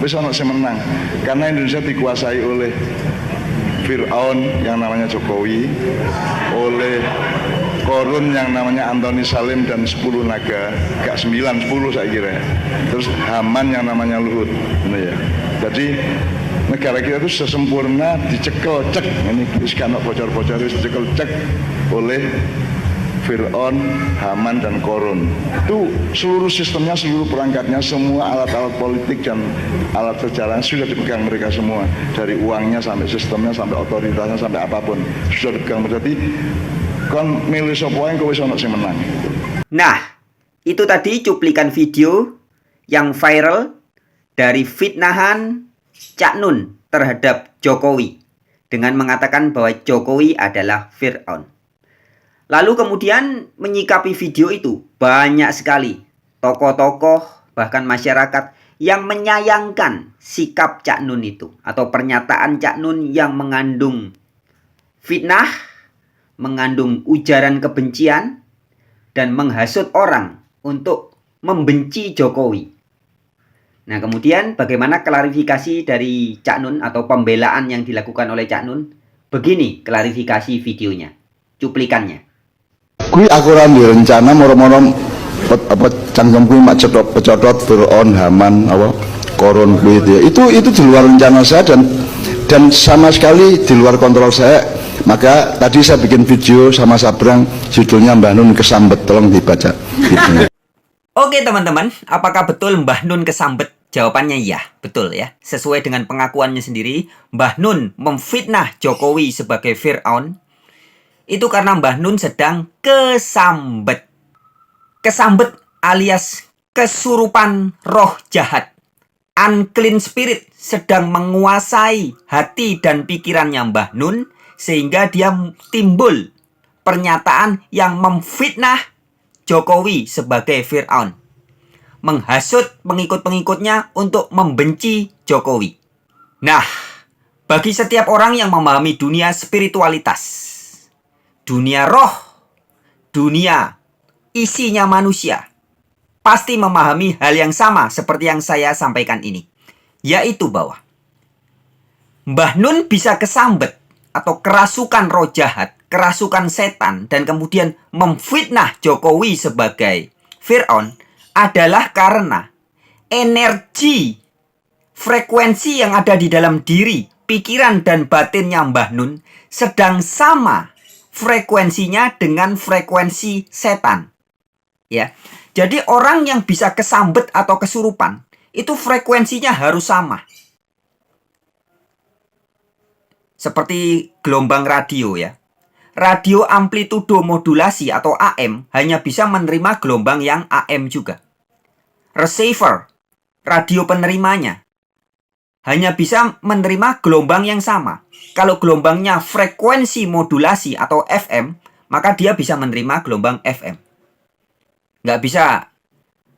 wis ono sing menang. Karena Indonesia dikuasai oleh Fir'aun yang namanya Jokowi, oleh Korun yang namanya Antoni Salim dan 10 naga, gak 9, 10 saya kira. Terus Haman yang namanya Luhut. Nah, ya. Jadi negara kita itu sesempurna dicekel cek, ini sekarang bocor-bocor dicekel cek oleh Fir'aun, Haman dan Korun. Itu seluruh sistemnya, seluruh perangkatnya, semua alat-alat politik dan alat sejarah sudah dipegang mereka semua. Dari uangnya sampai sistemnya, sampai otoritasnya, sampai apapun sudah dipegang. Jadi kon milih sapa yang kowe ono sing menang. Nah, itu tadi cuplikan video yang viral dari fitnahan Cak Nun terhadap Jokowi dengan mengatakan bahwa Jokowi adalah Fir'aun. Lalu kemudian menyikapi video itu banyak sekali tokoh-tokoh bahkan masyarakat yang menyayangkan sikap Cak Nun itu atau pernyataan Cak Nun yang mengandung fitnah, mengandung ujaran kebencian dan menghasut orang untuk membenci Jokowi. Nah, kemudian bagaimana klarifikasi dari Cak Nun atau pembelaan yang dilakukan oleh Cak Nun? Begini klarifikasi videonya, cuplikannya. Kui aku ora rencana moro-moro apa cangkem kui mak cetot Fir'aun, Haman, apa Korun kui itu di luar rencana saya dan sama sekali di luar kontrol saya. Maka tadi saya bikin video sama Sabrang judulnya Mbah Nun Kesambet, tolong dibaca. Oke teman-teman, apakah betul Mbah Nun kesambet? Jawabannya iya, betul ya. Sesuai dengan pengakuannya sendiri, Mbah Nun memfitnah Jokowi sebagai Fir'aun. Itu karena Mbah Nun sedang kesambet. Kesambet alias kesurupan roh jahat. Unclean spirit sedang menguasai hati dan pikirannya Mbah Nun, sehingga dia timbul pernyataan yang memfitnah Jokowi sebagai Fir'aun. Menghasut pengikut-pengikutnya untuk membenci Jokowi. Nah, bagi setiap orang yang memahami dunia spiritualitas, dunia roh, dunia isinya manusia, pasti memahami hal yang sama seperti yang saya sampaikan ini. Yaitu bahwa Mbah Nun bisa kesambet atau kerasukan roh jahat, kerasukan setan, dan kemudian memfitnah Jokowi sebagai Fir'aun adalah karena energi, frekuensi yang ada di dalam diri, pikiran dan batinnya Mbah Nun sedang sama frekuensinya dengan frekuensi setan. Ya. Jadi orang yang bisa kesambet atau kesurupan, itu frekuensinya harus sama. Seperti gelombang radio ya. Radio amplitudo modulasi atau AM hanya bisa menerima gelombang yang AM juga. Receiver, radio penerimanya, hanya bisa menerima gelombang yang sama. Kalau gelombangnya frekuensi modulasi atau FM, maka dia bisa menerima gelombang FM. Nggak bisa.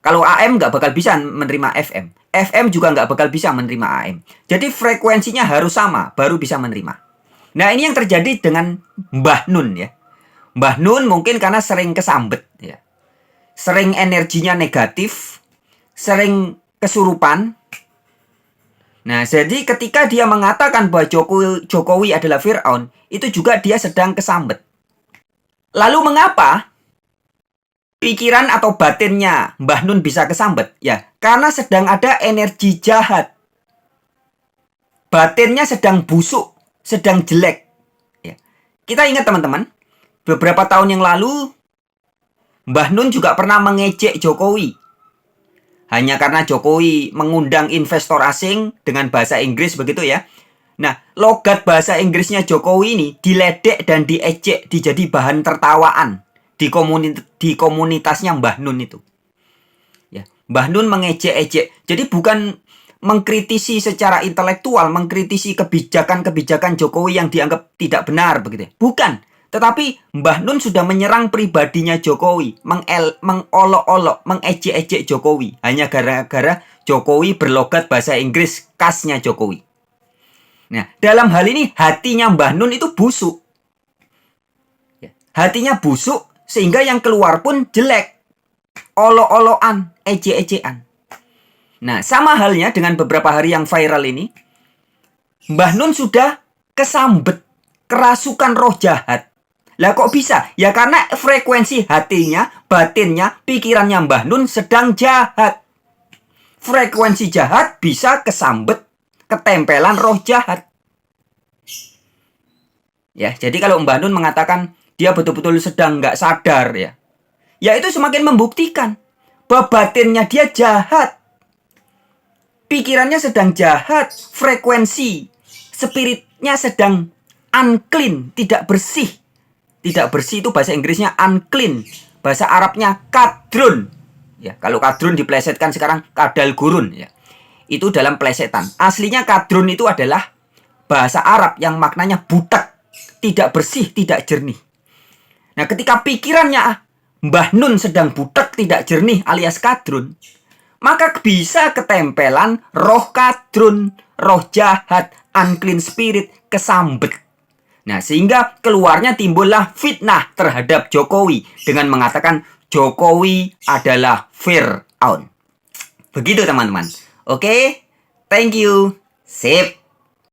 Kalau AM nggak bakal bisa menerima FM. FM juga nggak bakal bisa menerima AM. Jadi frekuensinya harus sama, baru bisa menerima. Nah, ini yang terjadi dengan Mbah Nun ya. Mbah Nun mungkin karena sering kesambet ya. Sering energinya negatif, sering kesurupan. Nah, jadi ketika dia mengatakan bahwa Jokowi adalah Fir'aun, itu juga dia sedang kesambet. Lalu mengapa pikiran atau batinnya Mbah Nun bisa kesambet? Ya, karena sedang ada energi jahat. Batinnya sedang busuk, sedang jelek. Ya. Kita ingat teman-teman, beberapa tahun yang lalu Mbah Nun juga pernah mengejek Jokowi. Hanya karena Jokowi mengundang investor asing dengan bahasa Inggris begitu ya. Nah, logat bahasa Inggrisnya Jokowi ini diledek dan diejek, dijadi bahan tertawaan di komunitasnya Mbah Nun itu. Ya, Mbah Nun mengejek-ejek. Jadi bukan mengkritisi secara intelektual, mengkritisi kebijakan-kebijakan Jokowi yang dianggap tidak benar begitu. Bukan, tetapi Mbah Nun sudah menyerang pribadinya Jokowi, mengolok-olok, mengejek-ejek Jokowi hanya gara-gara Jokowi berlogat bahasa Inggris khasnya Jokowi. Nah, dalam hal ini hatinya Mbah Nun itu busuk. Hatinya busuk sehingga yang keluar pun jelek. Olok-olokan, ejek-ejekan. Nah, sama halnya dengan beberapa hari yang viral ini, Mbah Nun sudah kesambet, kerasukan roh jahat. Lah kok bisa? Ya karena frekuensi hatinya, batinnya, pikirannya Mbah Nun sedang jahat. Frekuensi jahat bisa kesambet, ketempelan roh jahat. Ya, jadi kalau Mbah Nun mengatakan dia betul-betul sedang nggak sadar ya, ya itu semakin membuktikan bahwa batinnya dia jahat. Pikirannya sedang jahat, frekuensi spiritnya sedang unclean, tidak bersih. Tidak bersih itu bahasa Inggrisnya unclean, bahasa Arabnya kadrun. Ya, kalau kadrun diplesetkan sekarang kadal gurun ya. Itu dalam plesetan. Aslinya kadrun itu adalah bahasa Arab yang maknanya butek, tidak bersih, tidak jernih. Nah, ketika pikirannya Mbah Nun sedang butek, tidak jernih alias kadrun, maka bisa ketempelan roh kadrun, roh jahat, unclean spirit, kesambet. Nah, sehingga keluarnya timbullah fitnah terhadap Jokowi dengan mengatakan Jokowi adalah Fir'aun. Begitu teman-teman. Oke, thank you. Sip.